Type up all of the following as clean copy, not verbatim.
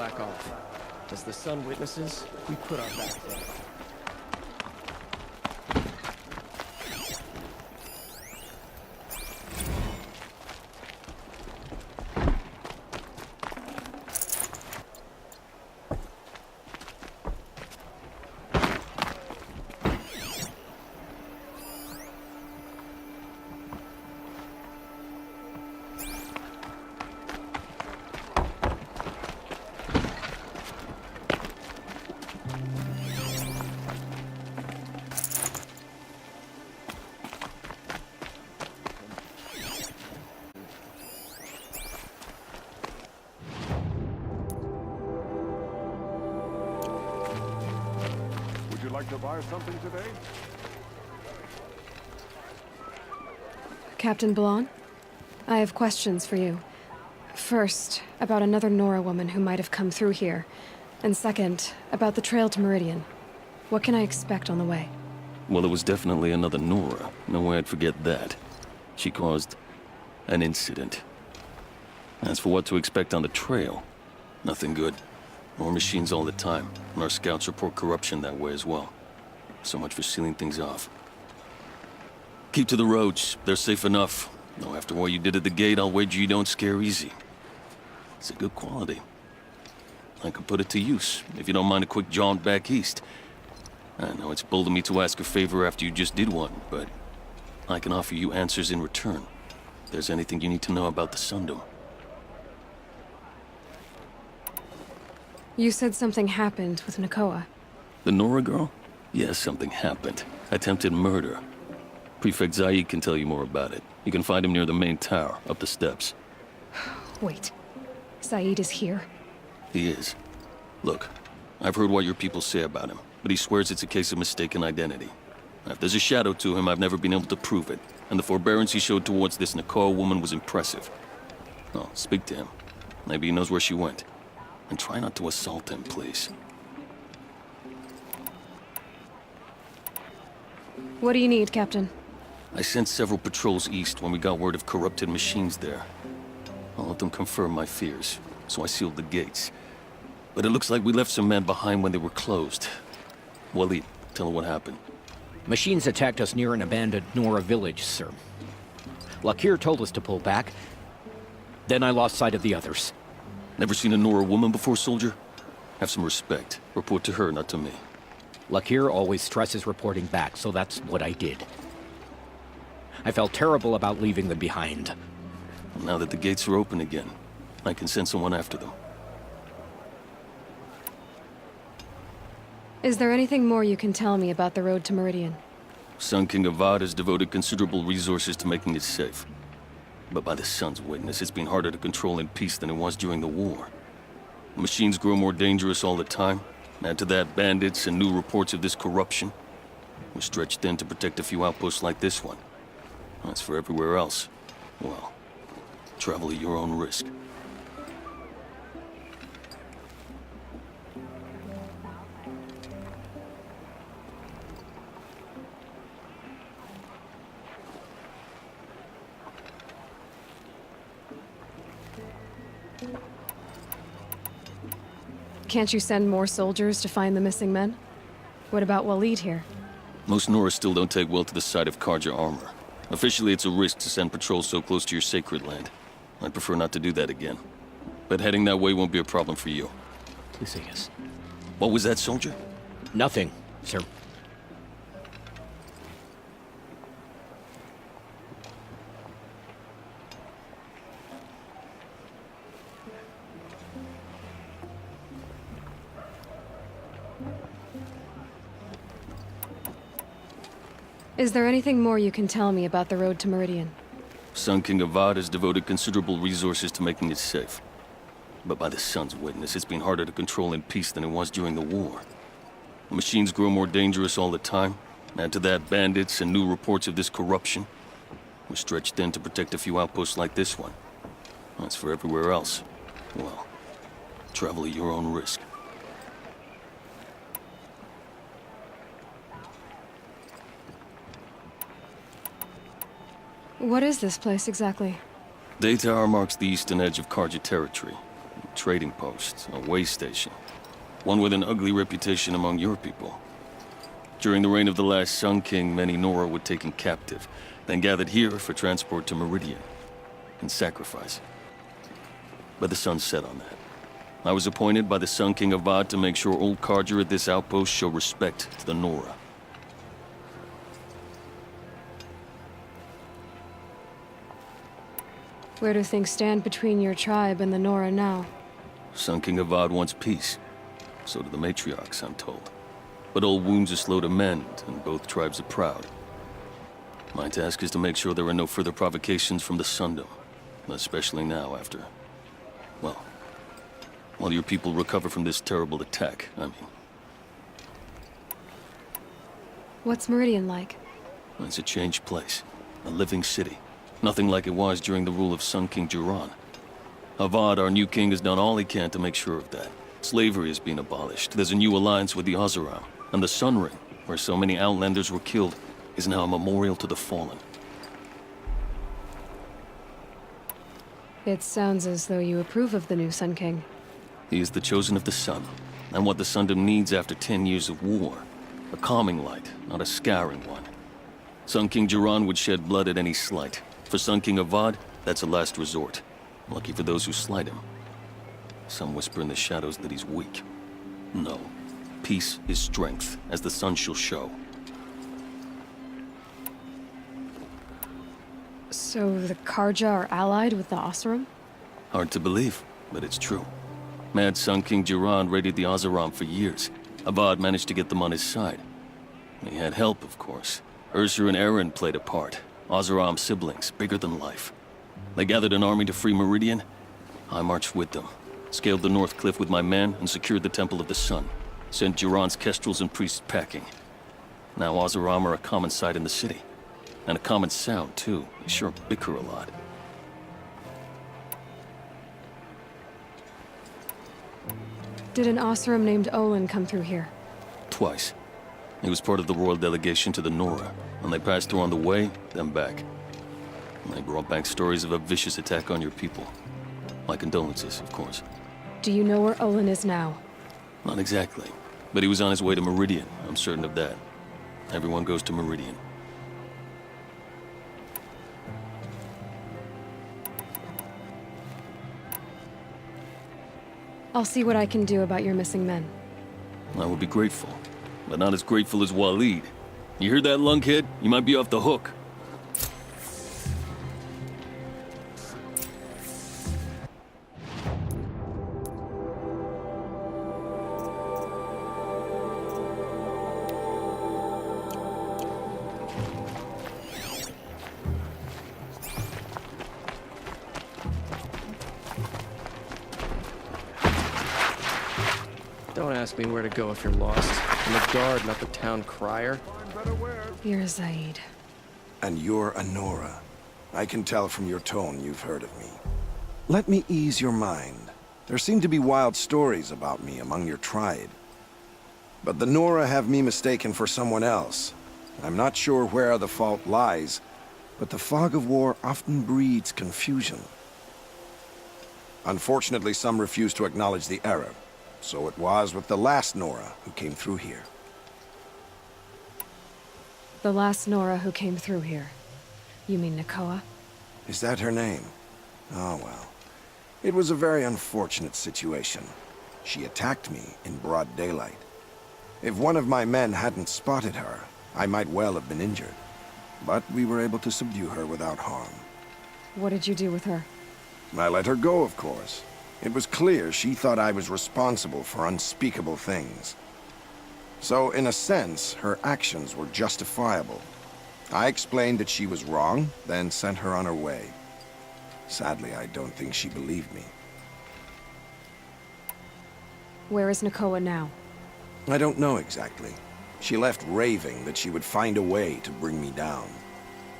slack off. As the sun witnesses, we put our back foot. Would you like to buy something today? Captain Blanc, I have questions for you. First, about another Nora woman who might have come through here. And second, about the trail to Meridian. What can I expect on the way? Well, it was definitely another Nora. No way I'd forget that. She caused an incident. As for what to expect on the trail, nothing good. More machines all the time, and our scouts report corruption that way as well. So much for sealing things off. Keep to the roads. They're safe enough. Though after what you did at the gate, I'll wager you don't scare easy. It's a good quality. I could put it to use, if you don't mind a quick jaunt back east. I know it's bold of me to ask a favor after you just did one, but I can offer you answers in return. If there's anything you need to know about the Sundom. You said something happened with Nakoa. The Nora girl? Yes, something happened. Attempted murder. Prefect Zaid can tell you more about it. You can find him near the main tower, up the steps. Wait. Saeed is here? He is. Look, I've heard what your people say about him, but he swears it's a case of mistaken identity. Now, if there's a shadow to him, I've never been able to prove it, and the forbearance he showed towards this Nakoa woman was impressive. Oh, speak to him. Maybe he knows where she went. And try not to assault him, please. What do you need, Captain? I sent several patrols east when we got word of corrupted machines there. I'll let them confirm my fears, so I sealed the gates. But it looks like we left some men behind when they were closed. Waleed, tell her what happened. Machines attacked us near an abandoned Nora village, sir. Lakir told us to pull back. Then I lost sight of the others. Never seen a Nora woman before, soldier? Have some respect. Report to her, not to me. Lakir always stresses reporting back, so that's what I did. I felt terrible about leaving them behind. Now that the gates are open again, I can send someone after them. Is there anything more you can tell me about the road to Meridian? Sun King Avad has devoted considerable resources to making it safe. But by the Sun's witness, it's been harder to control in peace than it was during the war. Machines grow more dangerous all the time. Add to that bandits and new reports of this corruption. We're stretched thin to protect a few outposts like this one. As for everywhere else, well, travel at your own risk. Can't you send more soldiers to find the missing men? What about Waleed here? Most Nora still don't take well to the sight of Karja armor. Officially, it's a risk to send patrols so close to your sacred land. I'd prefer not to do that again. But heading that way won't be a problem for you. Please say yes. What was that, soldier? Nothing, sir. Is there anything more you can tell me about the road to Meridian? Sun King Avad has devoted considerable resources to making it safe. But by the Sun's witness, it's been harder to control in peace than it was during the war. Machines grow more dangerous all the time. Add to that bandits and new reports of this corruption. We're stretched thin to protect a few outposts like this one. As for everywhere else, well, travel at your own risk. What is this place exactly? Day Tower marks the eastern edge of Karja territory. trading post, a way station. One with an ugly reputation among your people. During the reign of the last Sun King, many Nora were taken captive, then gathered here for transport to Meridian, and sacrifice. But the sun set on that. I was appointed by the Sun King Avad to make sure old Carja at this outpost show respect to the Nora. Where do things stand between your tribe and the Nora now? Sun King Avad wants peace. So do the matriarchs, I'm told. But old wounds are slow to mend, and both tribes are proud. My task is to make sure there are no further provocations from the Sundom. Especially now after... well, while your people recover from this terrible attack, I mean. What's Meridian like? It's a changed place. A living city. Nothing like it was during the rule of Sun King Jiran. Avad, our new king, has done all he can to make sure of that. Slavery has been abolished. There's a new alliance with the Oseram. And the Sun Ring, where so many Outlanders were killed, is now a memorial to the fallen. It sounds as though you approve of the new Sun King. He is the chosen of the Sun, and what the Sundom needs after 10 years of war. A calming light, not a scouring one. Sun King Jiran would shed blood at any slight. For Sun King Avad, that's a last resort. Lucky for those who slight him. Some whisper in the shadows that he's weak. No. Peace is strength, as the sun shall show. So the Carja are allied with the Oseram? Hard to believe, but it's true. Mad Sun King Jiran raided the Oseram for years. Avad managed to get them on his side. He had help, of course. Ursur and Eren played a part. Oseram siblings, bigger than life. They gathered an army to free Meridian. I marched with them, scaled the North Cliff with my men, and secured the Temple of the Sun. Sent Jiran's kestrels and priests packing. Now Oseram are a common sight in the city. And a common sound, too. They sure bicker a lot. Did an Oseram named Olin come through here? Twice. He was part of the royal delegation to the Nora. And they passed through on the way, then back. And they brought back stories of a vicious attack on your people. My condolences, of course. Do you know where Olin is now? Not exactly. But he was on his way to Meridian, I'm certain of that. Everyone goes to Meridian. I'll see what I can do about your missing men. I would be grateful. But not as grateful as Waleed. You hear that, lunkhead? You might be off the hook. Don't ask me where to go if you're lost. I'm a guard, not the town crier. You're Zaid. And you're a Nora. I can tell from your tone you've heard of me. Let me ease your mind. There seem to be wild stories about me among your tribe. But the Nora have me mistaken for someone else. I'm not sure where the fault lies, but the fog of war often breeds confusion. Unfortunately, some refuse to acknowledge the error. So it was with the last Nora who came through here. The last Nora who came through here. You mean Nakoa? Is that her name? Oh, well. It was a very unfortunate situation. She attacked me in broad daylight. If one of my men hadn't spotted her, I might well have been injured. But we were able to subdue her without harm. What did you do with her? I let her go, of course. It was clear she thought I was responsible for unspeakable things. So, in a sense, her actions were justifiable. I explained that she was wrong, then sent her on her way. Sadly, I don't think she believed me. Where is Nakoa now? I don't know exactly. She left raving that she would find a way to bring me down.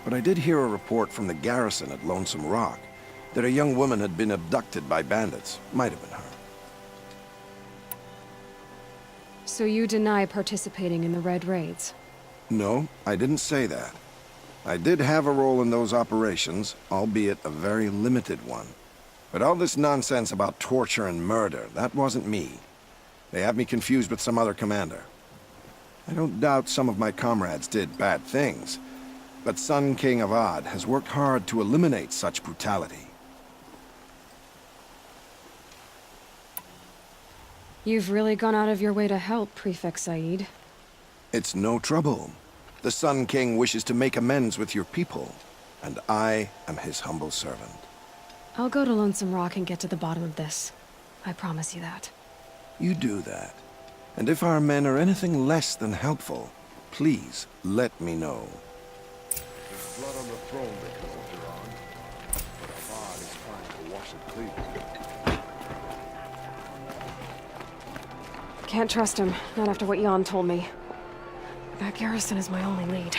But I did hear a report from the garrison at Lonesome Rock that a young woman had been abducted by bandits. Might have been her. So you deny participating in the Red Raids? No, I didn't say that. I did have a role in those operations, albeit a very limited one. But all this nonsense about torture and murder, that wasn't me. They have me confused with some other commander. I don't doubt some of my comrades did bad things, but Sun King Avad has worked hard to eliminate such brutality. You've really gone out of your way to help, Prefect Said. It's no trouble. The Sun King wishes to make amends with your people, and I am his humble servant. I'll go to Lonesome Rock and get to the bottom of this. I promise you that. You You do that. And if our men are anything less than helpful, please let me know. There's blood on the throne because of Duran, but Avad is trying to wash it clean. Can't trust him, not after what Jan told me. That garrison is my only lead.